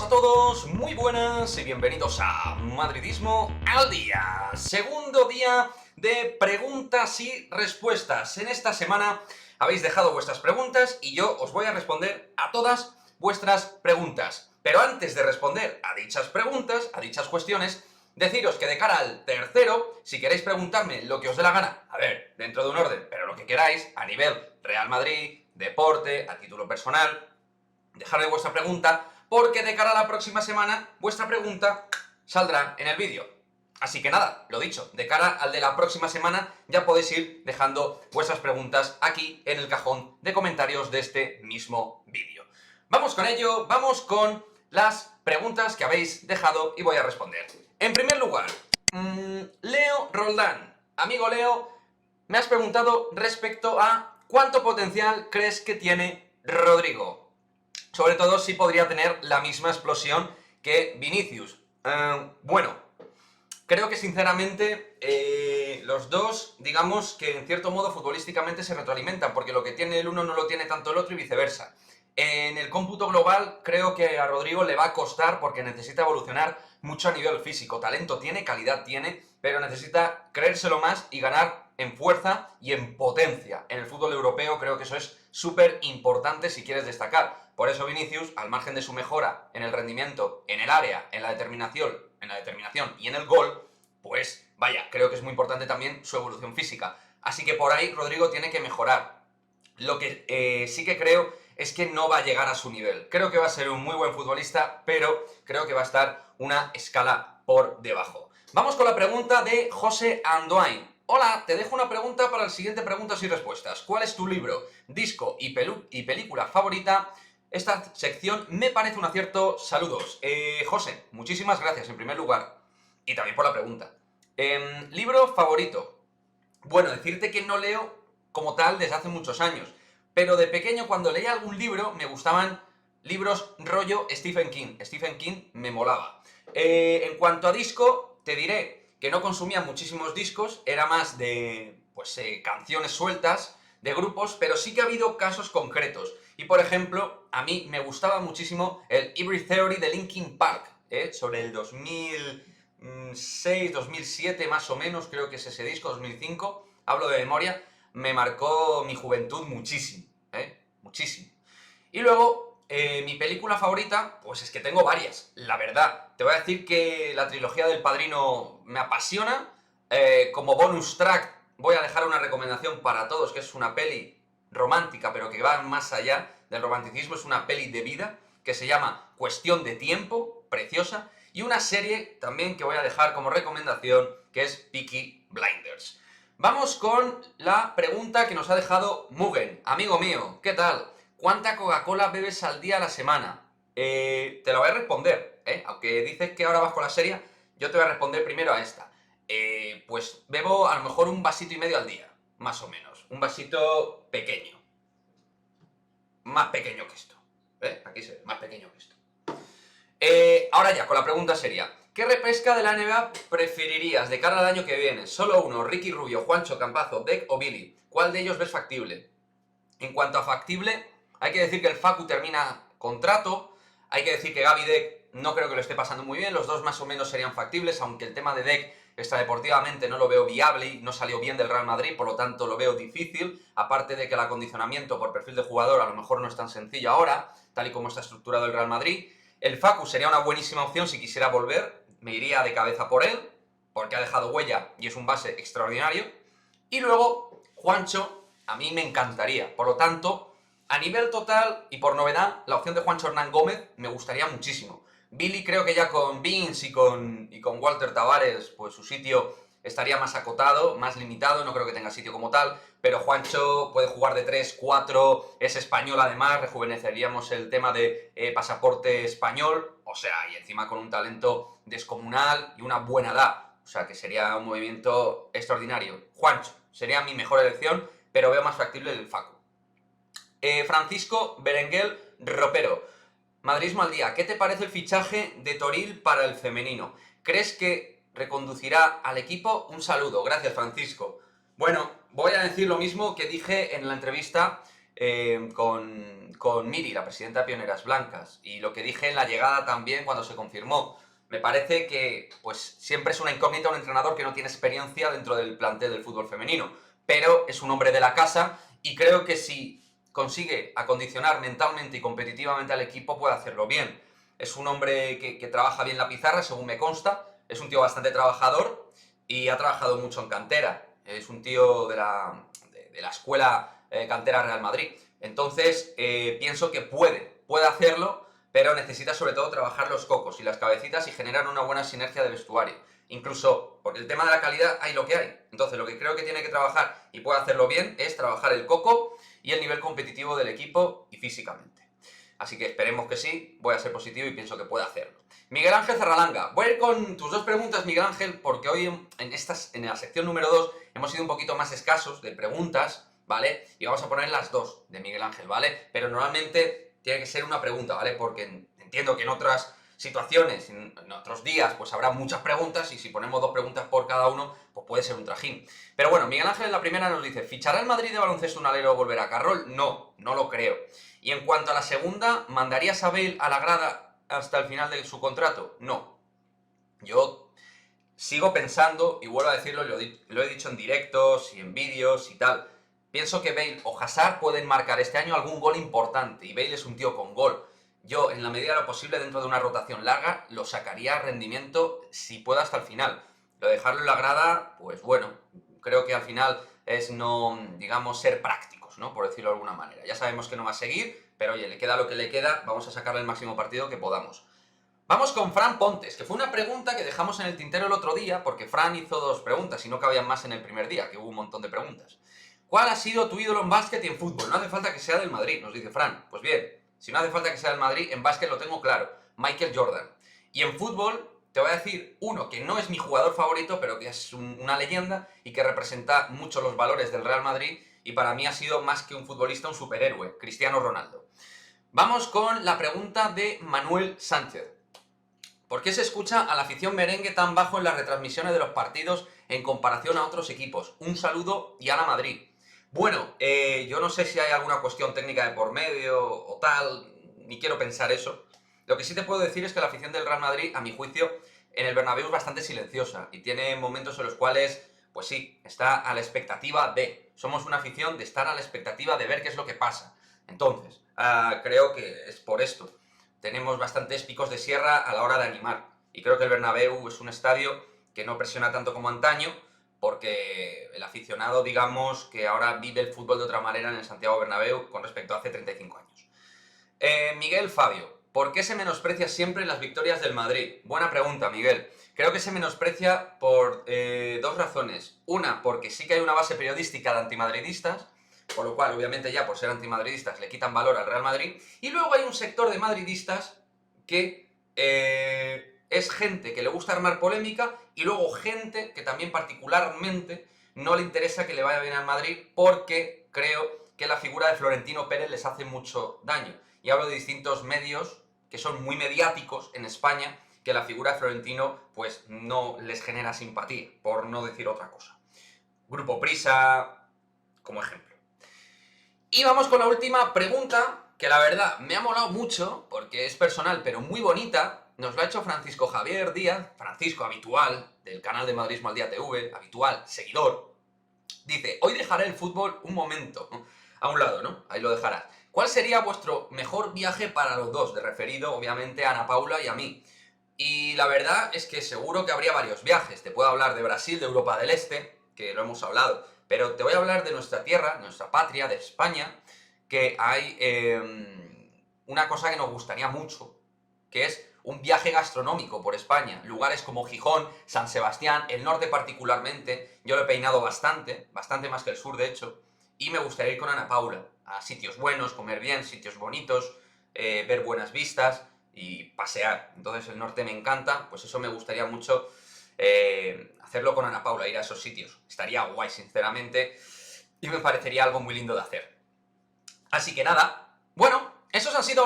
a todos, muy buenas y bienvenidos a Madridismo al Día. Segundo día de preguntas y respuestas. En esta semana habéis dejado vuestras preguntas y yo os voy a responder a todas vuestras preguntas. Pero antes de responder a dichas preguntas, a dichas cuestiones, deciros que de cara al tercero, si queréis preguntarme lo que os dé la gana, a ver, dentro de un orden, pero lo que queráis, a nivel Real Madrid, deporte, a título personal, dejadme vuestra pregunta, porque de cara a la próxima semana, vuestra pregunta saldrá en el vídeo. Así que nada, lo dicho, de cara al de la próxima semana, ya podéis ir dejando vuestras preguntas aquí en el cajón de comentarios de este mismo vídeo. Vamos con ello, vamos con las preguntas que habéis dejado y voy a responder. En primer lugar, Leo Roldán. Amigo Leo, me has preguntado respecto a cuánto potencial crees que tiene Rodrigo. Sobre todo si podría tener la misma explosión que Vinicius. Bueno, creo que sinceramente los dos, digamos que en cierto modo futbolísticamente se retroalimentan, porque lo que tiene el uno no lo tiene tanto el otro y viceversa. En el cómputo global creo que a Rodrigo le va a costar porque necesita evolucionar mucho a nivel físico. Talento tiene, calidad tiene, pero necesita creérselo más y ganar en fuerza y en potencia. En el fútbol europeo creo que eso es súper importante si quieres destacar. Por eso Vinicius, al margen de su mejora en el rendimiento, en el área, en la determinación y en el gol, pues vaya, creo que es muy importante también su evolución física. Así que por ahí Rodrigo tiene que mejorar. Lo que sí que creo es que no va a llegar a su nivel. Creo que va a ser un muy buen futbolista, pero creo que va a estar una escala por debajo. Vamos con la pregunta de José Andoain. Hola, te dejo una pregunta para el siguiente preguntas y respuestas. ¿Cuál es tu libro, disco y película favorita? Esta sección me parece un acierto. Saludos. José, muchísimas gracias en primer lugar. Y también por la pregunta. Libro favorito. Bueno, decirte que no leo como tal desde hace muchos años. Pero de pequeño, cuando leía algún libro, me gustaban libros rollo Stephen King. Stephen King me molaba. En cuanto a disco, te diré que no consumía muchísimos discos, era más de canciones sueltas de grupos, pero sí que ha habido casos concretos. Y por ejemplo, a mí me gustaba muchísimo el Hybrid Theory de Linkin Park, sobre el 2006, 2007 más o menos, creo que es ese disco, 2005, hablo de memoria. Me marcó mi juventud muchísimo, muchísimo. Y luego, mi película favorita, pues es que tengo varias, la verdad. Te voy a decir que la trilogía del Padrino me apasiona. Como bonus track voy a dejar una recomendación para todos, que es una peli romántica, pero que va más allá del romanticismo. Es una peli de vida, que se llama Cuestión de Tiempo, preciosa. Y una serie también que voy a dejar como recomendación, que es Peaky Blinders. Vamos con la pregunta que nos ha dejado Mugen. Amigo mío, ¿qué tal? ¿Cuánta Coca-Cola bebes al día a la semana? Te la voy a responder, aunque dices que ahora vas con la serie, yo te voy a responder primero a esta. Pues bebo a lo mejor un vasito y medio al día, más o menos. Un vasito pequeño. Más pequeño que esto. Aquí se ve, más pequeño que esto. Ahora ya, con la pregunta seria. ¿Qué repesca de la NBA preferirías de cara al año que viene? Solo uno, Ricky Rubio, Juancho, Campazo, Deck o Billy. ¿Cuál de ellos ves factible? En cuanto a factible, hay que decir que el Facu termina contrato, hay que decir que Gaby Deck no creo que lo esté pasando muy bien, los dos más o menos serían factibles, aunque el tema de Deck extradeportivamente no lo veo viable y no salió bien del Real Madrid, por lo tanto lo veo difícil, aparte de que el acondicionamiento por perfil de jugador a lo mejor no es tan sencillo ahora, tal y como está estructurado el Real Madrid. El Facu sería una buenísima opción si quisiera volver, me iría de cabeza por él, porque ha dejado huella y es un base extraordinario. Y luego, Juancho, a mí me encantaría. Por lo tanto, a nivel total y por novedad, la opción de Juancho Hernán Gómez me gustaría muchísimo. Billy creo que ya con Vince y con Walter Tavares, pues su sitio estaría más acotado, más limitado, no creo que tenga sitio como tal, pero Juancho puede jugar de 3, 4, es español además, rejuveneceríamos el tema de pasaporte español, o sea, y encima con un talento descomunal y una buena edad, o sea, que sería un movimiento extraordinario. Juancho sería mi mejor elección, pero veo más factible el Facu. Francisco Berenguel Ropero. Madridismo al día. ¿Qué te parece el fichaje de Toril para el femenino? ¿Crees que reconducirá al equipo? Un saludo. Gracias, Francisco. Bueno, voy a decir lo mismo que dije en la entrevista con Miri, la presidenta de Pioneras Blancas, y lo que dije en la llegada también cuando se confirmó. Me parece que pues siempre es una incógnita un entrenador que no tiene experiencia dentro del plantel del fútbol femenino, pero es un hombre de la casa y creo que si consigue acondicionar mentalmente y competitivamente al equipo puede hacerlo bien. Es un hombre que trabaja bien la pizarra, según me consta, es un tío bastante trabajador y ha trabajado mucho en cantera. Es un tío de la escuela cantera Real Madrid. Entonces, pienso que puede hacerlo, pero necesita sobre todo trabajar los cocos y las cabecitas y generar una buena sinergia de vestuario. Incluso, porque el tema de la calidad hay lo que hay. Entonces, lo que creo que tiene que trabajar y puede hacerlo bien es trabajar el coco y el nivel competitivo del equipo y físicamente. Así que esperemos que sí, voy a ser positivo y pienso que puede hacerlo. Miguel Ángel Zarralanga, voy a ir con tus dos preguntas, Miguel Ángel, porque hoy en la sección número 2 hemos sido un poquito más escasos de preguntas, ¿vale? Y vamos a poner las dos de Miguel Ángel, ¿vale? Pero normalmente tiene que ser una pregunta, ¿vale? Porque entiendo que en otras situaciones, en otros días, pues habrá muchas preguntas y si ponemos dos preguntas por cada uno, pues puede ser un trajín. Pero bueno, Miguel Ángel en la primera nos dice, ¿fichará el Madrid de baloncesto un alero o volverá a Carroll? No, no lo creo. Y en cuanto a la segunda, ¿mandarías a Bale a la grada hasta el final de su contrato? No. Yo sigo pensando, y vuelvo a decirlo, lo he dicho en directos y en vídeos y tal, pienso que Bale o Hazard pueden marcar este año algún gol importante, y Bale es un tío con gol. Yo, en la medida de lo posible, dentro de una rotación larga, lo sacaría a rendimiento si puedo hasta el final. Lo de dejarlo en la grada, pues bueno, creo que al final es no, digamos, ser prácticos, ¿no? Por decirlo de alguna manera. Ya sabemos que no va a seguir, pero oye, le queda lo que le queda, vamos a sacarle el máximo partido que podamos. Vamos con Fran Pontes, que fue una pregunta que dejamos en el tintero el otro día, porque Fran hizo dos preguntas y no cabían más en el primer día, que hubo un montón de preguntas. ¿Cuál ha sido tu ídolo en básquet y en fútbol? No hace falta que sea del Madrid, nos dice Fran. Pues bien, si no hace falta que sea del Madrid, en básquet lo tengo claro, Michael Jordan. Y en fútbol, te voy a decir uno que no es mi jugador favorito, pero que es una leyenda y que representa mucho los valores del Real Madrid y para mí ha sido más que un futbolista, un superhéroe, Cristiano Ronaldo. Vamos con la pregunta de Manuel Sánchez. ¿Por qué se escucha a la afición merengue tan bajo en las retransmisiones de los partidos en comparación a otros equipos? Un saludo y a la Madrid. Bueno, yo no sé si hay alguna cuestión técnica de por medio o tal, ni quiero pensar eso. Lo que sí te puedo decir es que la afición del Real Madrid, a mi juicio, en el Bernabéu es bastante silenciosa y tiene momentos en los cuales, pues sí, está a la expectativa de. Somos una afición de estar a la expectativa de ver qué es lo que pasa. Entonces, creo que es por esto. Tenemos bastantes picos de sierra a la hora de animar. Y creo que el Bernabéu es un estadio que no presiona tanto como antaño, porque el aficionado, digamos, que ahora vive el fútbol de otra manera en el Santiago Bernabéu con respecto a hace 35 años. Miguel Fabio, ¿por qué se menosprecia siempre las victorias del Madrid? Buena pregunta, Miguel. Creo que se menosprecia por dos razones. Una, porque sí que hay una base periodística de antimadridistas, por lo cual, obviamente, ya por ser antimadridistas le quitan valor al Real Madrid. Y luego hay un sector de madridistas que es gente que le gusta armar polémica y luego gente que también particularmente no le interesa que le vaya bien al Madrid porque creo que la figura de Florentino Pérez les hace mucho daño. Y hablo de distintos medios que son muy mediáticos en España, que la figura de Florentino pues no les genera simpatía, por no decir otra cosa. Grupo Prisa, como ejemplo. Y vamos con la última pregunta, que la verdad me ha molado mucho, porque es personal, pero muy bonita. Nos lo ha hecho Francisco Javier Díaz, Francisco habitual, del canal de Madridismo al Día TV, habitual, seguidor. Dice, hoy dejaré el fútbol un momento, a un lado, ¿no? Ahí lo dejarás. ¿Cuál sería vuestro mejor viaje para los dos? De referido, obviamente, a Ana Paula y a mí. Y la verdad es que seguro que habría varios viajes. Te puedo hablar de Brasil, de Europa del Este, que lo hemos hablado. Pero te voy a hablar de nuestra tierra, nuestra patria, de España, que hay una cosa que nos gustaría mucho, que es un viaje gastronómico por España. Lugares como Gijón, San Sebastián, el norte particularmente. Yo lo he peinado bastante, bastante más que el sur, de hecho. Y me gustaría ir con Ana Paula a sitios buenos, comer bien, sitios bonitos, ver buenas vistas y pasear. Entonces el norte me encanta, pues eso me gustaría mucho hacerlo con Ana Paula, ir a esos sitios. Estaría guay, sinceramente, y me parecería algo muy lindo de hacer. Así que nada, bueno, esos han sido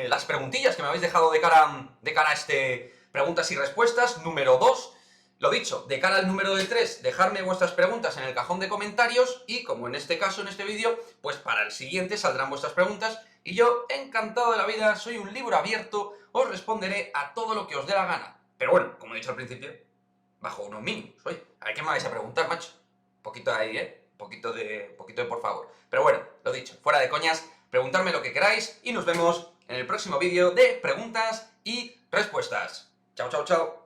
las preguntillas que me habéis dejado de cara a este preguntas y respuestas número 2. Lo dicho, de cara al número de 3, dejadme vuestras preguntas en el cajón de comentarios y, como en este caso, en este vídeo, pues para el siguiente saldrán vuestras preguntas y yo, encantado de la vida, soy un libro abierto, os responderé a todo lo que os dé la gana. Pero bueno, como he dicho al principio, bajo unos mínimos. Oye, a ver qué me vais a preguntar, macho. Poquito ahí, poquito de por favor. Pero bueno, lo dicho, fuera de coñas, preguntadme lo que queráis y nos vemos en el próximo vídeo de preguntas y respuestas. Chao, chao, chao.